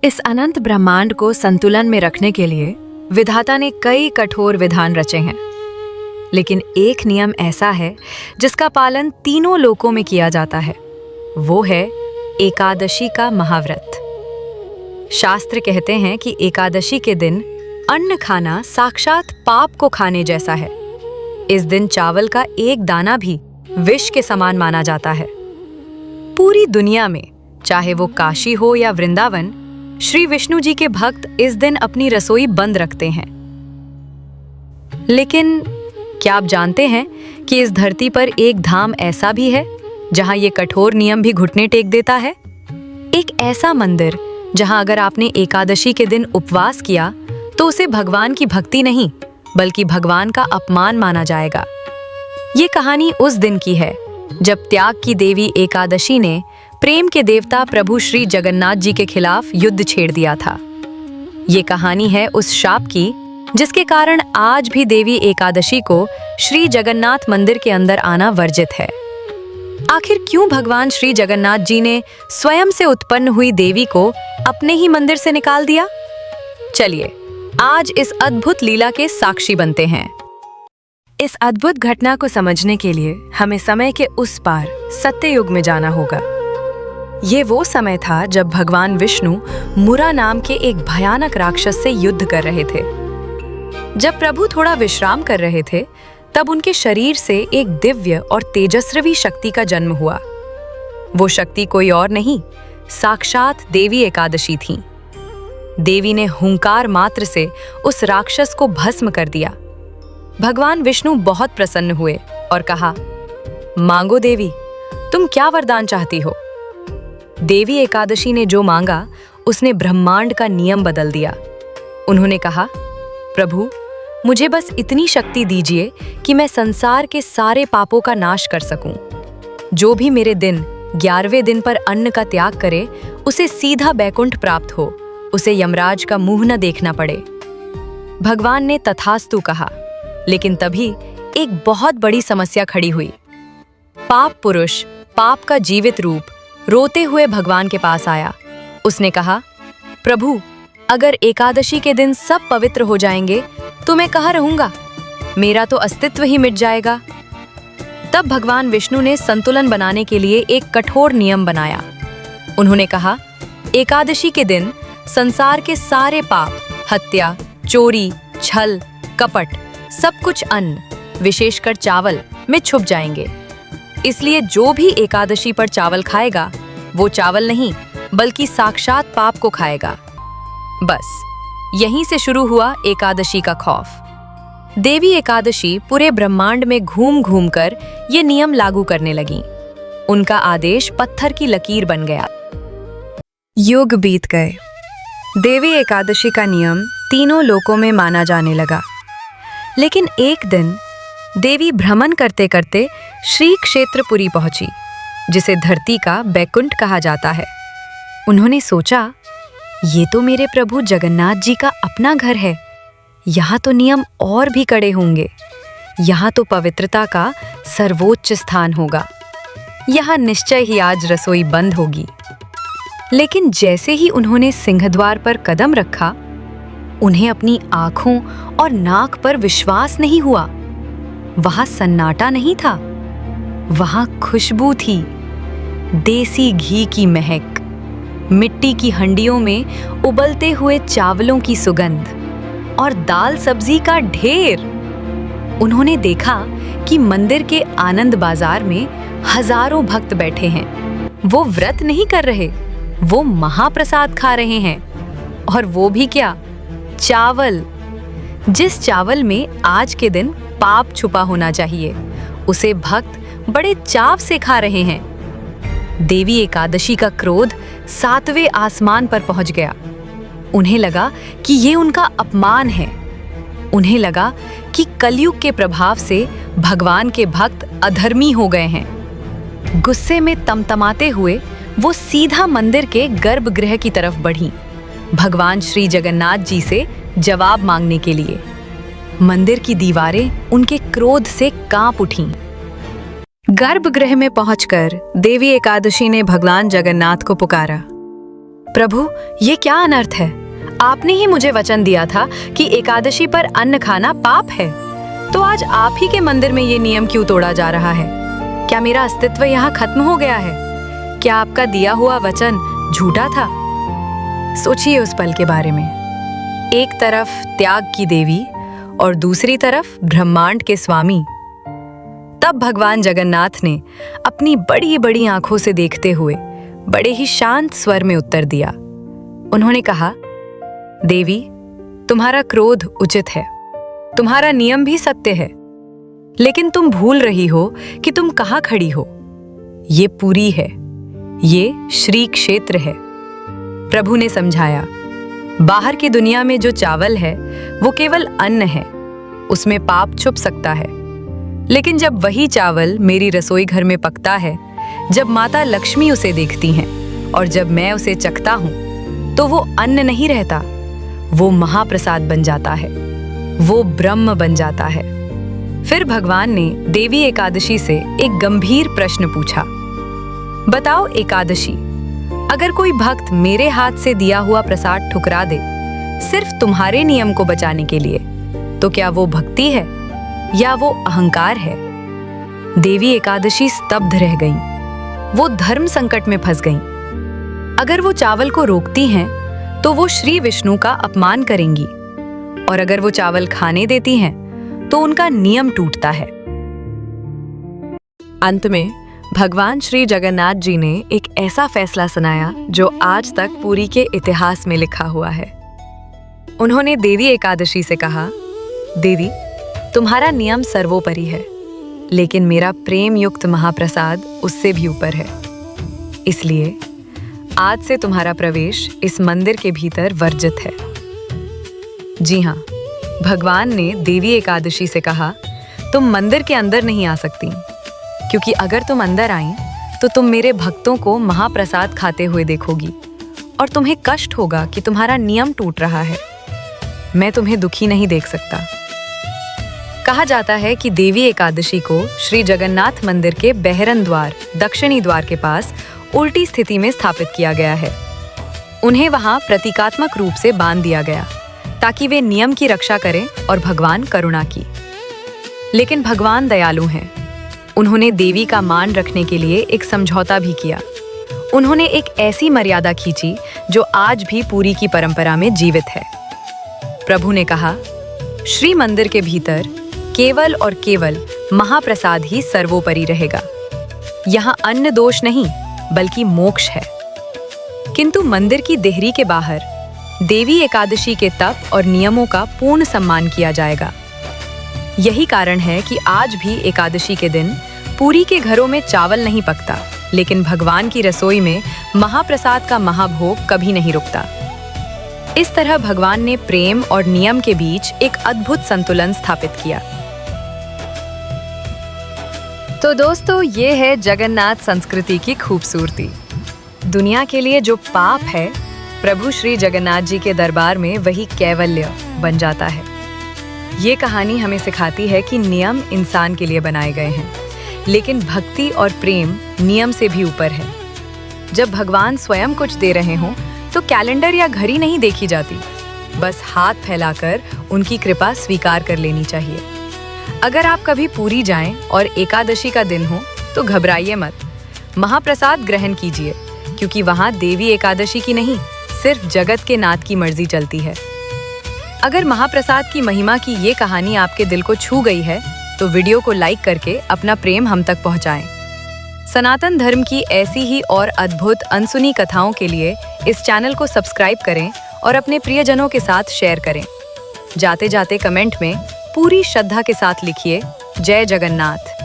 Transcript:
इस अनंत ब्रह्मांड को संतुलन में रखने के लिए विधाता ने कई कठोर विधान रचे हैं, लेकिन एक नियम ऐसा है जिसका पालन तीनों लोकों में किया जाता है। वो है एकादशी का महाव्रत। शास्त्र कहते हैं कि एकादशी के दिन अन्न खाना साक्षात पाप को खाने जैसा है। इस दिन चावल का एक दाना भी विष के समान माना जाता है। पूरी दुनिया में, चाहे वो काशी हो या वृंदावन, श्री विष्णु जी के भक्त इस दिन अपनी रसोई बंद रखते हैं। लेकिन क्या आप जानते हैं कि इस धरती पर एक धाम ऐसा भी है जहां ये कठोर नियम भी घुटने टेक देता है? एक ऐसा मंदिर जहां अगर आपने एकादशी के दिन उपवास किया तो उसे भगवान की भक्ति नहीं बल्कि भगवान का अपमान माना जाएगा। ये कहानी उस दिन की है जब त्याग की देवी एकादशी ने प्रेम के देवता प्रभु श्री जगन्नाथ जी के खिलाफ युद्ध छेड़ दिया था। ये कहानी है उस शाप की जिसके कारण आज भी देवी एकादशी को श्री जगन्नाथ मंदिर के अंदर आना वर्जित है। आखिर क्यों भगवान श्री जगन्नाथ जी ने स्वयं से उत्पन्न हुई देवी को अपने ही मंदिर से निकाल दिया? चलिए आज इस अद्भुत लीला के साक्षी बनते हैं। इस अद्भुत घटना को समझने के लिए हमें समय के उस पार सत्ययुग में जाना होगा। ये वो समय था जब भगवान विष्णु मुरा नाम के एक भयानक राक्षस से युद्ध कर रहे थे। जब प्रभु थोड़ा विश्राम कर रहे थे, तब उनके शरीर से एक दिव्य और तेजस्वी शक्ति का जन्म हुआ। वो शक्ति कोई और नहीं, साक्षात देवी एकादशी थी। देवी ने हुंकार मात्र से उस राक्षस को भस्म कर दिया। भगवान विष्णु बहुत प्रसन्न हुए और कहा, मांगो देवी, तुम क्या वरदान चाहती हो? देवी एकादशी ने जो मांगा उसने ब्रह्मांड का नियम बदल दिया। उन्होंने कहा, प्रभु, मुझे बस इतनी शक्ति दीजिए कि मैं संसार के सारे पापों का नाश कर सकूं। जो भी मेरे दिन 11वें दिन पर अन्न का त्याग करे उसे सीधा बैकुंठ प्राप्त हो, उसे यमराज का मुंह न देखना पड़े। भगवान ने तथास्तु कहा, लेकिन तभी एक बहुत बड़ी समस्या खड़ी हुई। पाप पुरुष, पाप का जीवित रूप, रोते हुए भगवान के पास आया। उसने कहा, प्रभु, अगर एकादशी के दिन सब पवित्र हो जाएंगे तो मैं कहाँ रहूंगा? मेरा तो अस्तित्व ही मिट जाएगा। तब भगवान विष्णु ने संतुलन बनाने के लिए एक कठोर नियम बनाया। उन्होंने कहा, एकादशी के दिन संसार के सारे पाप, हत्या, चोरी, छल, कपट, सब कुछ अन्न, विशेषकर चावल में छुप जाएंगे। इसलिए जो भी एकादशी पर चावल खाएगा वो चावल नहीं बल्कि साक्षात पाप को खाएगा। बस यहीं से शुरू हुआ एकादशी का खौफ। देवी एकादशी पूरे ब्रह्मांड में घूम घूम कर ये नियम लागू करने लगी। उनका आदेश पत्थर की लकीर बन गया। युग बीत गए। देवी एकादशी का नियम तीनों लोकों में माना जाने लगा। लेकिन एक दिन देवी भ्रमण करते करते श्री क्षेत्रपुरी पहुंची, जिसे धरती का बैकुंठ कहा जाता है। उन्होंने सोचा, ये तो मेरे प्रभु जगन्नाथ जी का अपना घर है। यहाँ तो नियम और भी कड़े होंगे। यहाँ तो पवित्रता का सर्वोच्च स्थान होगा। यहाँ निश्चय ही आज रसोई बंद होगी। लेकिन जैसे ही उन्होंने सिंहद्वार पर कदम रखा, उन्हें अपनी आंखों और नाक पर विश्वास नहीं हुआ। वहां सन्नाटा नहीं था, वहां खुशबू थी। देसी घी की महक, मिट्टी की हंडियों में उबलते हुए चावलों की सुगंध और दाल सब्जी का ढेर। उन्होंने देखा कि मंदिर के आनंद बाजार में हजारों भक्त बैठे हैं। वो व्रत नहीं कर रहे, वो महाप्रसाद खा रहे हैं। और वो भी क्या, चावल। जिस चावल में आज के दिन पाप छुपा होना चाहिए, उसे भक्त बड़े चाव से खा रहे हैं। देवी एकादशी का क्रोध 7वें आसमान पर पहुंच गया। उन्हें लगा कि ये उनका अपमान है। उन्हें लगा कि कलयुग के प्रभाव से भगवान के भक्त अधर्मी हो गए हैं। गुस्से में तमतमाते हुए वो सीधा मंदिर के गर्भगृह की तरफ बढ़ी, भगवान श्री जगन्नाथ जी से जवाब मांगने के लिए। मंदिर की दीवारें उनके क्रोध से कांप उठीं। गर्भगृह में पहुंचकर देवी एकादशी ने भगवान जगन्नाथ को पुकारा, प्रभु, ये क्या अनर्थ है? आपने ही मुझे वचन दिया था कि एकादशी पर अन्न खाना पाप है, तो आज आप ही के मंदिर में ये नियम क्यों तोड़ा जा रहा है? क्या मेरा अस्तित्व यहाँ खत्म हो गया है? क्या आपका दिया हुआ वचन झूठा था? सोचिए उस पल के बारे में। एक तरफ त्याग की देवी और दूसरी तरफ ब्रह्मांड के स्वामी। तब भगवान जगन्नाथ ने अपनी बड़ी बड़ी आंखों से देखते हुए बड़े ही शांत स्वर में उत्तर दिया। उन्होंने कहा, देवी, तुम्हारा क्रोध उचित है, तुम्हारा नियम भी सत्य है, लेकिन तुम भूल रही हो कि तुम कहाँ खड़ी हो। ये पुरी है, ये श्री क्षेत्र है। प्रभु ने समझाया, बाहर की दुनिया में जो चावल है वो केवल अन्न है, उसमें पाप छुप सकता है। लेकिन जब वही चावल मेरी रसोई घर में पकता है, जब माता लक्ष्मी उसे देखती हैं और जब मैं उसे चखता हूं, तो वो अन्न नहीं रहता, वो महाप्रसाद बन जाता है, वो ब्रह्म बन जाता है। फिर भगवान ने देवी एकादशी से एक गंभीर प्रश्न पूछा। बताओ एकादशी, अगर कोई भक्त मेरे हाथ से दिया हुआ प्रसाद ठुकरा दे सिर्फ तुम्हारे नियम को बचाने के लिए, तो क्या वो भक्ति है या वो अहंकार है? देवी एकादशी स्तब्ध रह गईं। वो धर्म संकट में फंस गईं। अगर वो चावल को रोकती हैं तो वो श्री विष्णु का अपमान करेंगी, और अगर वो चावल खाने देती हैं तो उनका नियम टूटता है। अंत में भगवान श्री जगन्नाथ जी ने एक ऐसा फैसला सुनाया जो आज तक पुरी के इतिहास में लिखा हुआ है। उन्होंने देवी एकादशी से कहा, देवी, तुम्हारा नियम सर्वोपरि है, लेकिन मेरा प्रेम युक्त महाप्रसाद उससे भी ऊपर है। इसलिए आज से तुम्हारा प्रवेश इस मंदिर के भीतर वर्जित है। जी हाँ, भगवान ने देवी एकादशी से कहा, तुम मंदिर के अंदर नहीं आ सकती, क्योंकि अगर तुम अंदर आईं तो तुम मेरे भक्तों को महाप्रसाद खाते हुए देखोगी और तुम्हें कष्ट होगा कि तुम्हारा नियम टूट रहा है। मैं तुम्हें दुखी नहीं देख सकता। कहा जाता है कि देवी एकादशी को श्री जगन्नाथ मंदिर के बहरन द्वार, दक्षिणी द्वार के पास उल्टी स्थिति में स्थापित किया गया है। उन्हें वहां प्रतीकात्मक रूप से बांध दिया गया ताकि वे नियम की रक्षा करें और भगवान करुणा की। लेकिन भगवान दयालु हैं। उन्होंने देवी का मान रखने के लिए एक समझौता भी किया। उन्होंने एक ऐसी मर्यादा खींची जो आज भी पुरी की परंपरा में जीवित है। प्रभु ने कहा, श्री मंदिर के भीतर केवल और केवल महाप्रसाद ही सर्वोपरि रहेगा। यहाँ अन्न दोष नहीं बल्कि मोक्ष है। किंतु मंदिर की देहरी के बाहर देवी एकादशी के तप और नियमों का पूर्ण सम्मान किया जाएगा। यही कारण है कि आज भी एकादशी के दिन पुरी के घरों में चावल नहीं पकता, लेकिन भगवान की रसोई में महाप्रसाद का महाभोग कभी नहीं रुकता। इस तरह भगवान ने प्रेम और नियम के बीच एक अद्भुत संतुलन स्थापित किया। तो दोस्तों, ये है जगन्नाथ संस्कृति की खूबसूरती। दुनिया के लिए जो पाप है, प्रभु श्री जगन्नाथ जी के दरबार में वही कैवल्य बन जाता है। ये कहानी हमें सिखाती है कि नियम इंसान के लिए बनाए गए हैं, लेकिन भक्ति और प्रेम नियम से भी ऊपर है। जब भगवान स्वयं कुछ दे रहे हों तो कैलेंडर या घड़ी नहीं देखी जाती, बस हाथ फैलाकर उनकी कृपा स्वीकार कर लेनी चाहिए। अगर आप कभी पुरी जाएं और एकादशी का दिन हो तो घबराइए मत, महाप्रसाद ग्रहण कीजिए, क्योंकि वहां देवी एकादशी की नहीं, सिर्फ जगत के नाथ की मर्जी चलती है। अगर महाप्रसाद की महिमा की ये कहानी आपके दिल को छू गई है तो वीडियो को लाइक करके अपना प्रेम हम तक पहुंचाएं। सनातन धर्म की ऐसी ही और अद्भुत अनसुनी कथाओं के लिए इस चैनल को सब्सक्राइब करें और अपने प्रियजनों के साथ शेयर करें। जाते जाते कमेंट में पूरी श्रद्धा के साथ लिखिए, जय जगन्नाथ।